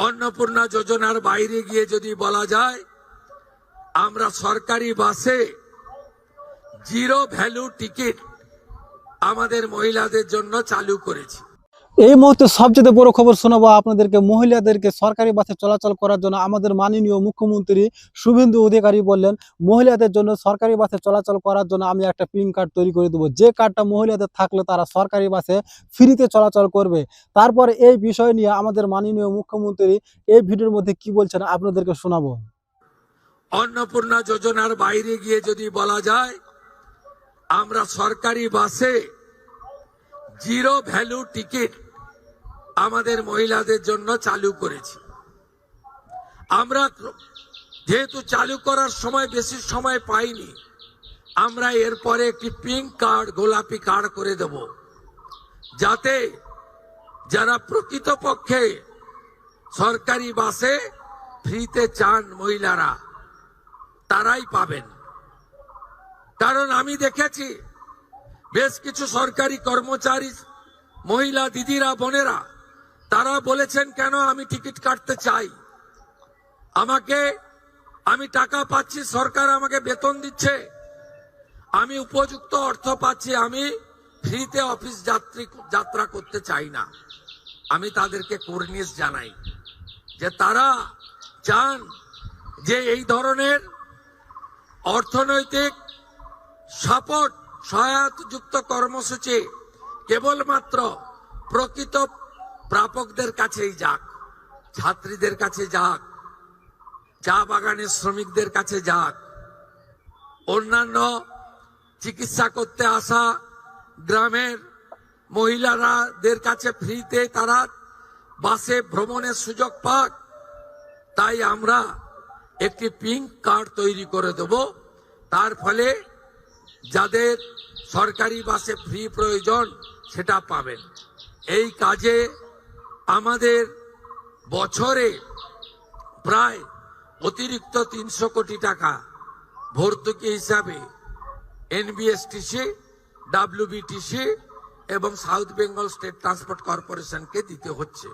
অন্নপূর্ণা যোজনার বাইরে গিয়ে যদি বলা যায়, আমরা সরকারি বাসে জিরো ভ্যালু টিকিট আমাদের মহিলাদের জন্য চালু করেছি। এই মুহূর্তে সবচেয়ে বড় খবর শোনাবো আপনাদেরকে। মহিলাদেরকে সরকারি বাসে চলাচল করার জন্য আমাদের মাননীয় মুখ্যমন্ত্রী শুভেন্দু অধিকারী বললেন, মহিলাদের জন্য সরকারি বাসে চলাচল করার জন্য আমি একটা পিন কার্ড তৈরি করে দেবো, যে কার্ডটা মহিলাদের থাকলে তারা সরকারি বাসে ফ্রিতে চলাচল করবে। তারপরে এই বিষয় নিয়ে আমাদের মাননীয় মুখ্যমন্ত্রী এই ভিডিওর মধ্যে কি বলছেন আপনাদেরকে শোনাবো। অন্নপূর্ণা যোজনার বাইরে গিয়ে যদি বলা যায়, আমরা সরকারি বাসে জিরো ভ্যালু টিকিট আমাদের মহিলাদের জন্য চালু করেছি। আমরা যেহেতু চালু করার সময় বেশি সময় পাইনি, আমরা এরপরে একটি পিঙ্ক কার্ড, গোলাপি কার্ড করে দেব, যাতে যারা প্রকৃতপক্ষে সরকারি বাসে ফ্রিতে চান মহিলারা, তারাই পাবেন। কারণ আমি দেখেছি বেশ কিছু সরকারি কর্মচারী মহিলা দিদিরা, বোনেরা, তারা বলেছেন, কেন আমি টিকিট কাটতে চাই, আমি টাকা পাচ্ছি, সরকার আমাকে বেতন দিচ্ছে, আমি উপযুক্ত অর্থ পাচ্ছি, আমি ফ্রিতে অফিস যাত্রা করতে চাই না। আমি তাদেরকে কর্নিশ জানাই যে তারা চান যে এই ধরনের অর্থনৈতিক সাপোর্ট, সহায়তাযুক্ত কর্মসূচি কেবলমাত্র প্রকৃত প্রাপকদের কাছেই যাক, ছাত্রীদের কাছে যাক, চা বাগানের শ্রমিকদের কাছে যাক, অন্যান্য চিকিৎসা করতে আসা গ্রামের মহিলাদের কাছে ফ্রিতে তারা বাসে ভ্রমণের সুযোগ পাক। তাই আমরা একটি পিঙ্ক কার্ড তৈরি করে দেব, তার ফলে যাদের সরকারি বাসে ফ্রি প্রয়োজন সেটা পাবেন। এই কাজে আমাদের বছরে প্রায় অতিরিক্ত 300 কোটি টাকা ভর্তুকি হিসাবে এনবিএসটিসি, ডাব্লিউবিটিসি এবং সাউথ বেঙ্গল স্টেট ট্রান্সপোর্ট কর্পোরেশনকে দিতে হচ্ছে।